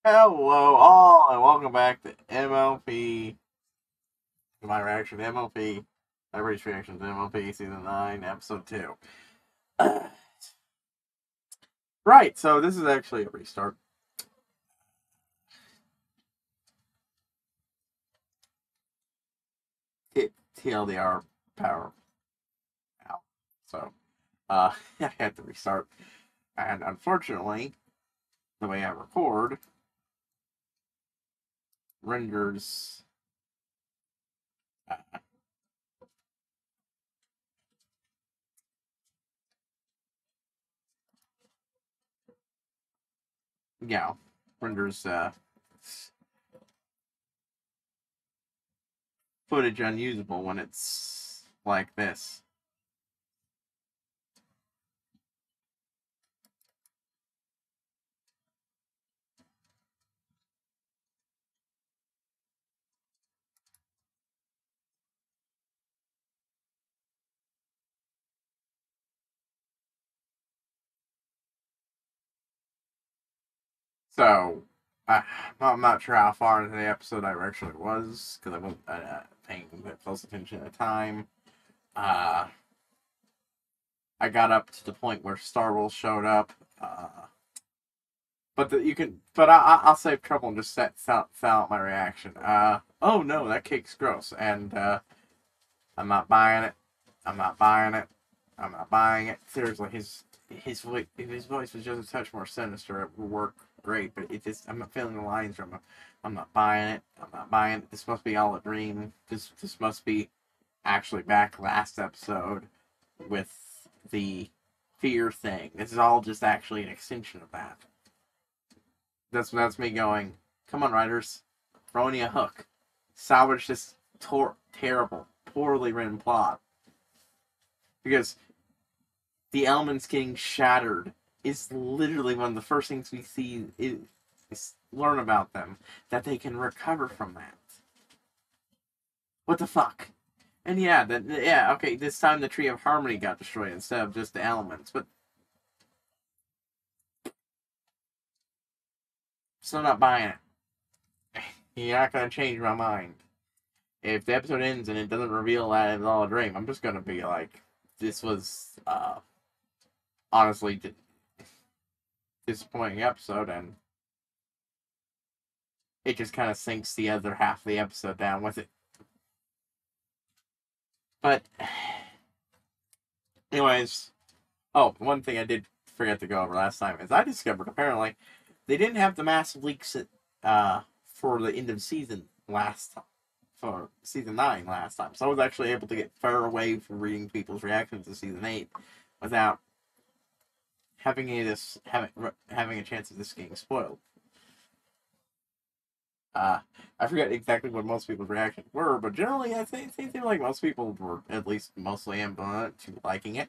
Hello all, and welcome back to MLP. My reaction to MLP. Everybody's reaction to MLP Season 9, Episode 2. Right, so this is actually a restart. TLDR power out. So, I had to restart. And unfortunately, the way I record renders renders footage unusable when it's like this. So, I'm not sure how far into the episode I actually was, because I wasn't paying close attention at the time. I got up to the point where Star Wars showed up, but I'll save trouble and just set out my reaction. Oh no, that cake's gross, and I'm not buying it. I'm not buying it. I'm not buying it. Seriously, his voice, if his voice was just a touch more sinister, it would work great. But I'm not feeling the lines from him. I'm not buying it. I'm not buying it. This must be all a dream. This must be actually back last episode with the fear thing. This is all just actually an extension of that. That's me going, come on, writers, throw me a hook, salvage this terrible, poorly written plot. Because the elements getting shattered is literally one of the first things we see is learn about them, that they can recover from that. What the fuck? And okay, this time the Tree of Harmony got destroyed instead of just the elements, but still not buying it. You're not gonna change my mind. If the episode ends and it doesn't reveal that it's all a dream, I'm just gonna be like, this was honestly disappointing episode, and it just kind of sinks the other half of the episode down with it. But anyways, one thing I did forget to go over last time is I discovered apparently they didn't have the massive leaks for the end of season last time. For season 9 last time, so I was actually able to get far away from reading people's reactions to season 8 without having a chance of this getting spoiled. I forget exactly what most people's reactions were, but generally I think like most people were at least mostly ambivalent to liking it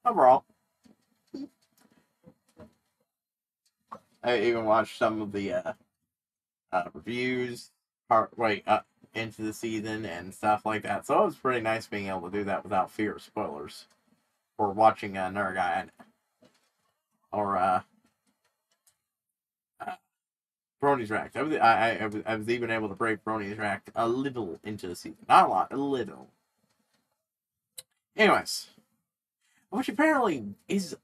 overall. I even watched some of the reviews into the season and stuff like that. So it was pretty nice being able to do that without fear of spoilers. Or watching another guy or Brony's React. I was even able to break Brony's React a little into the season. Not a lot, a little. Anyways, which apparently is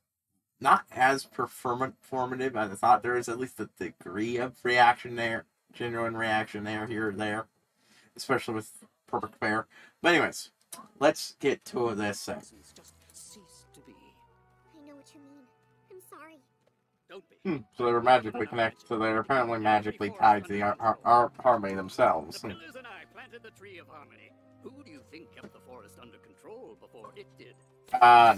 not as performative as I thought. There is at least a degree of reaction there, genuine reaction there, here or there. Especially with Perfect Pair. But anyways, let's get to this thing. I know what you mean. I'm sorry. Don't be. So they were magically connected. So they're apparently magically tied to the harmony themselves. The Pillars and I planted the Tree of Harmony. Who do you think kept the forest under control before it did?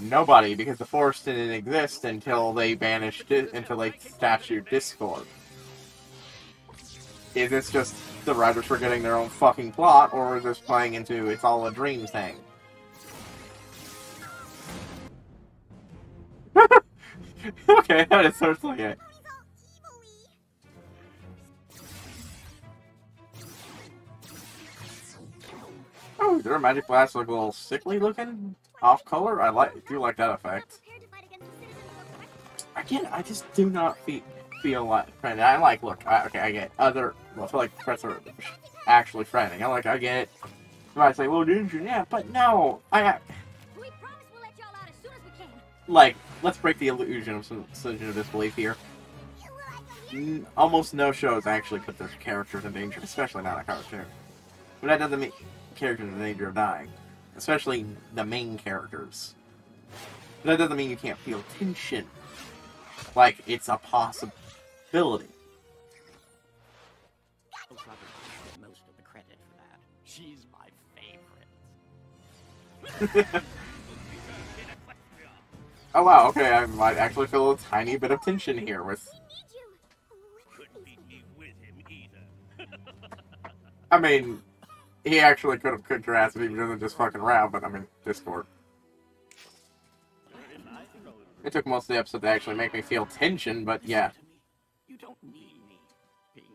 Nobody, because the forest didn't exist until they banished it, until they statued Discord. Is this just the writers forgetting their own fucking plot, or is this playing into it's all a dream thing? Okay, that is certainly it. Oh, their magic blast look a little sickly looking, off color. I do like that effect. Again, I just do not feel like friendly. I like, look, okay, I get other, well, I feel like friends are actually friendly. I get it. You might say, well, didn't you? Yeah, but no, We promise we'll let y'all out as soon as we can. like, let's break the illusion of disbelief here. Almost no shows actually put their characters in danger, especially not a cartoon. But that doesn't mean characters in danger of dying, especially the main characters. But that doesn't mean you can't feel tension. Like, it's a possibility. Most of the credit for that. She's my favorite. Oh wow, okay, I might actually feel a tiny bit of tension here with... Couldn't beat me with him either. I mean, he actually could have kicked your ass if he wasn't just fucking around, but I mean, Discord. It took most of the episode to actually make me feel tension, but yeah. You don't need me, Pinky.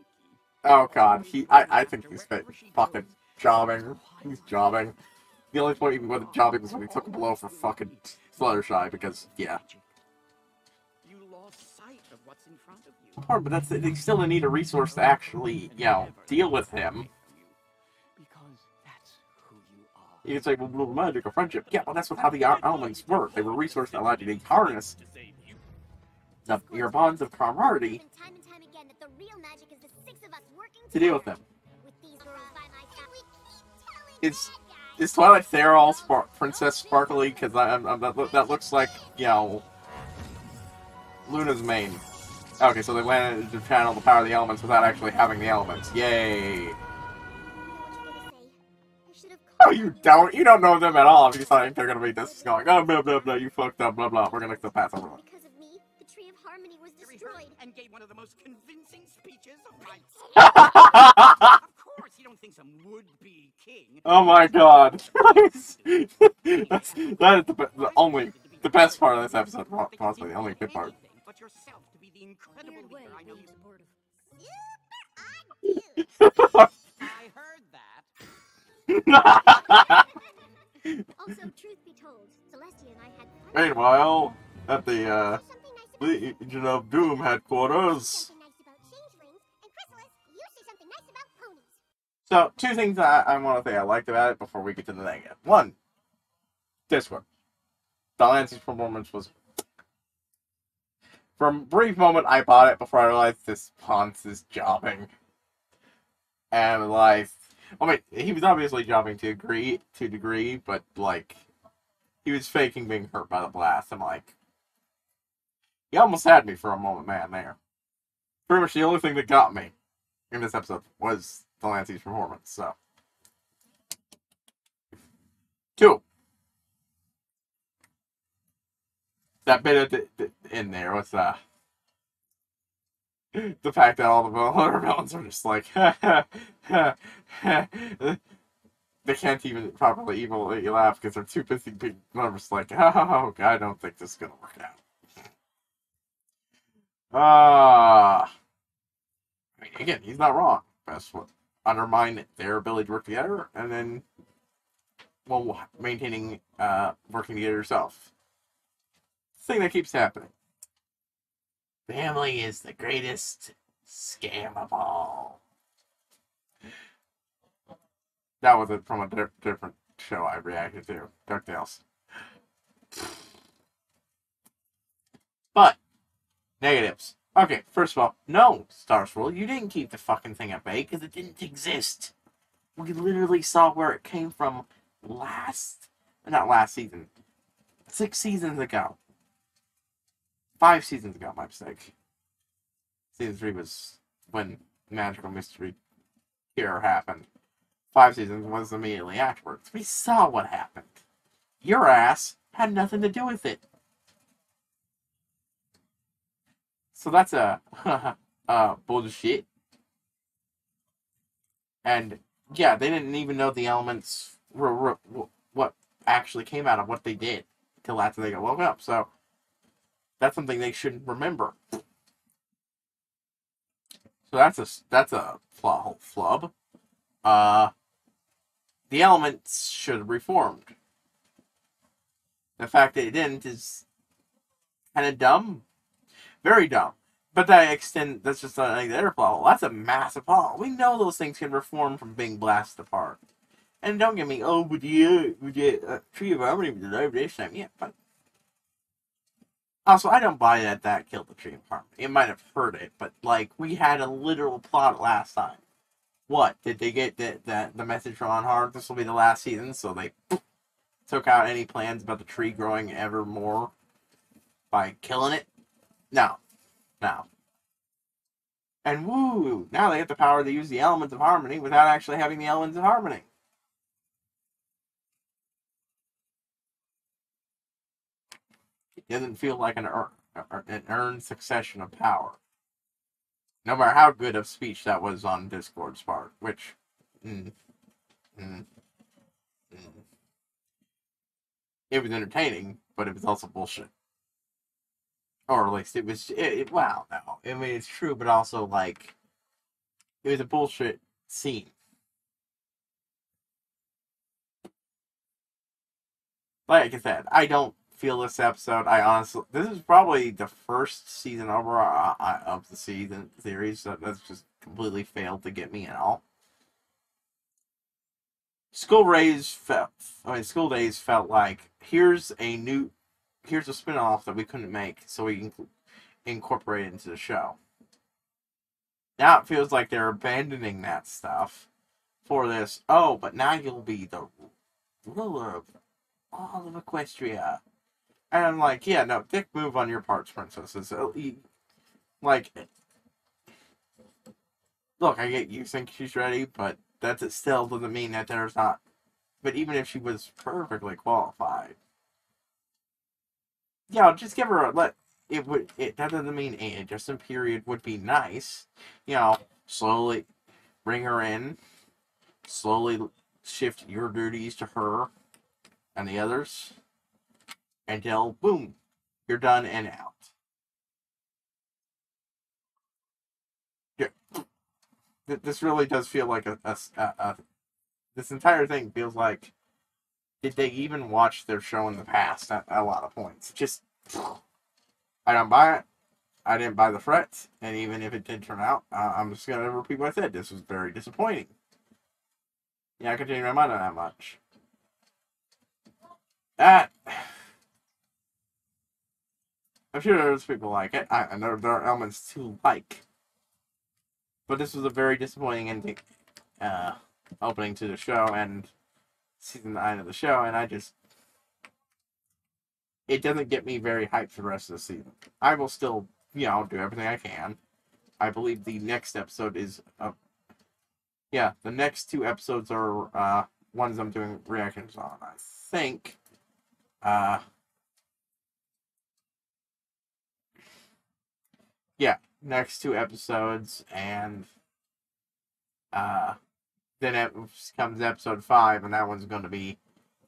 Oh god, I think he's fucking jobbing. He's jobbing. The only point even with jobbing was when he took a blow for fucking Fluttershy, because, yeah. You lost sight of what's in front of you. Hard, but that's, they still need a resource to actually, you know, deal with him. Because that's who you are. You can say, well, magic or friendship. Yeah, well, that's how the elements work. They were resources that allowed you to harness your bonds of camaraderie Time and time again that the real magic is the six of us working to deal with them. with these girls by my side. We keep telling Is Twilight Theral Princess Sparkly? Because that looks like, you know, Luna's main. Okay, so they went into channel the power of the elements without actually having the elements. Yay! Oh, you don't? You don't know them at all if you think they're gonna be this going, oh, blah, blah, blah, you fucked up, blah, blah, we're gonna pass over them. Because of me, the Tree of Harmony was destroyed. And gave one of the most convincing speeches of my Of course, you don't think some would-be king. Oh my god. That is the best part of this episode, possibly the only good part. But yourself to be the incredible leader I know you. I heard that. Also, truth be told, Celestia and I had fun. Meanwhile, at the Something nice about Legion of Doom headquarters. something nice about changelings, and Chrysalis, you say something nice about ponies. So, two things I want to say I liked about it before we get to the negative. One, Discord. Delancey's performance was... For a brief moment, I bought it before I realized this Ponce is jobbing. And realized... I mean, he was obviously jobbing to a degree, but, like, he was faking being hurt by the blast. I'm like... He almost had me for a moment, man, there. Pretty much the only thing that got me in this episode was Delancey's performance, so. 2. That bit at in there was, the fact that all the villains are just like, they can't even properly evilly laugh because they're too busy being nervous, like, oh, I don't think this is gonna work out. I mean, again, he's not wrong. That's what undermine their ability to work together, and then, well, maintaining, working together yourself. Thing that keeps happening. Family is the greatest scam of all. That was from a different show I reacted to, DuckTales. But, negatives. Okay, first of all, no, Star Swirl, you didn't keep the fucking thing at bay because it didn't exist. We literally saw where it came from not last season, 6 seasons ago. 5 seasons ago, my mistake. Season 3 was when Magical Mystery Cure happened. 5 seasons was immediately afterwards. We saw what happened. Your ass had nothing to do with it. So that's a bullshit. And yeah, they didn't even know the elements were what actually came out of what they did until after they got woke up. So that's something they shouldn't remember. So that's a flub. The elements should have reformed. The fact that it didn't is kind of dumb. Very dumb. But that's just like their plot. Well, that's a massive plot. We know those things can reform from being blasted apart. And don't get me, oh, but the Tree of Harmony was alive this time. Yeah, but also, I don't buy that killed the Tree of Harmony. It might have hurt it, but, like, we had a literal plot last time. What? Did they get the message from On Hard? This will be the last season, so they took out any plans about the tree growing ever more by killing it? No. No. And woo! Now they have the power to use the elements of harmony without actually having the elements of harmony. It doesn't feel like an earned succession of power. No matter how good of speech that was on Discord's part, which, it was entertaining, but it was also bullshit. Or at least it was, wow, no. I mean, it's true, but also, like, it was a bullshit scene. Like I said, I don't feel this episode. This is probably the first season overall of the season series that's just completely failed to get me at all. School Days felt like here's a spin-off that we couldn't make, so we can incorporate it into the show. Now it feels like they're abandoning that stuff for this. Oh, but now you'll be the ruler of all of Equestria. And I'm like, yeah, no, dick move on your parts, princesses. Like, look, I get you think she's ready, but that still doesn't mean that there's not. But even if she was perfectly qualified, yeah, just give her that doesn't mean an adjustment period would be nice. Slowly bring her in, slowly shift your duties to her and the others until, boom, you're done and out. Yeah. This really does feel like this entire thing feels like, did they even watch their show in the past at a lot of points? Just, I don't buy it. I didn't buy the threat, and even if it did turn out, I'm just going to repeat what I said. This was very disappointing. Yeah, I can change my mind on that much. I'm sure there's people like it. I know there are elements to like. But this was a very disappointing ending, opening to the show and season 9 of the show, and it doesn't get me very hyped for the rest of the season. I will still, do everything I can. I believe the next episode is, the next 2 episodes are, ones I'm doing reactions on. I think, next 2 episodes, and then it comes episode 5, and that one's going to be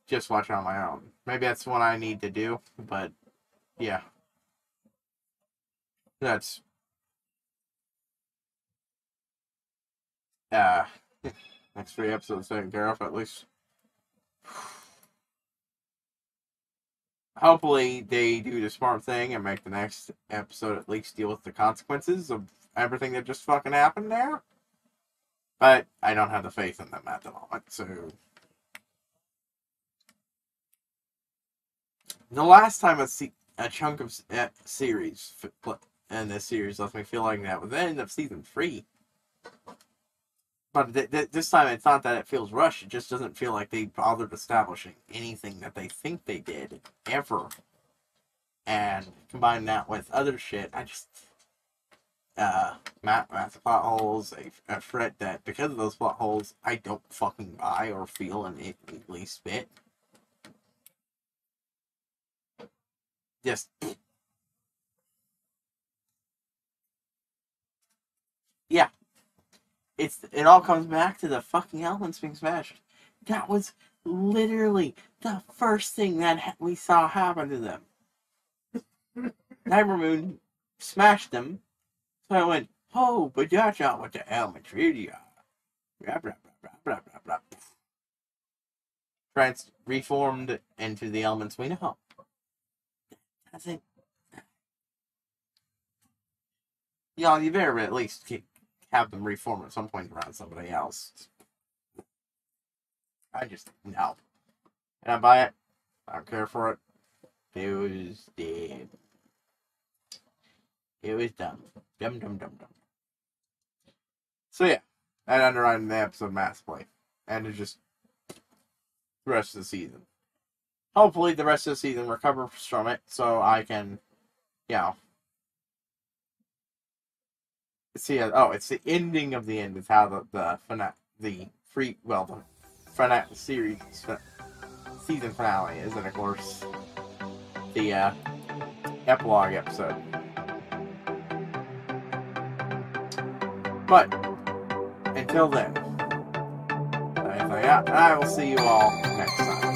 just watching on my own. Maybe that's what I need to do, but yeah, that's next 3 episodes taken care of at least. Hopefully they do the smart thing and make the next episode at least deal with the consequences of everything that just fucking happened there. But I don't have the faith in them at the moment, so. The last time a chunk of series in this series left me feeling that was the end of season 3. But this time it's not that it feels rushed, it just doesn't feel like they bothered establishing anything that they think they did, ever. And combine that with other shit, I just, massive plot holes, a threat that, because of those plot holes, I don't fucking buy or feel in the least bit. Just, yeah. It all comes back to the fucking elements being smashed. That was literally the first thing that we saw happen to them. Nightmare Moon smashed them. So I went, oh, but that's not what the elements really are. Blah, blah, blah, blah, blah, blah, blah. Reformed into the elements we know. That's it. you better at least have them reform at some point around somebody else. I just, no. And I buy it. I don't care for it. It was dead. It was dumb. Dumb. So yeah, that underlined the episode massively. And it's just the rest of the season. Hopefully the rest of the season recovers from it so I can, see it. Oh, it's the ending of the end. It's how the series season finale is, and of course the epilogue episode. But until then, I will see you all next time.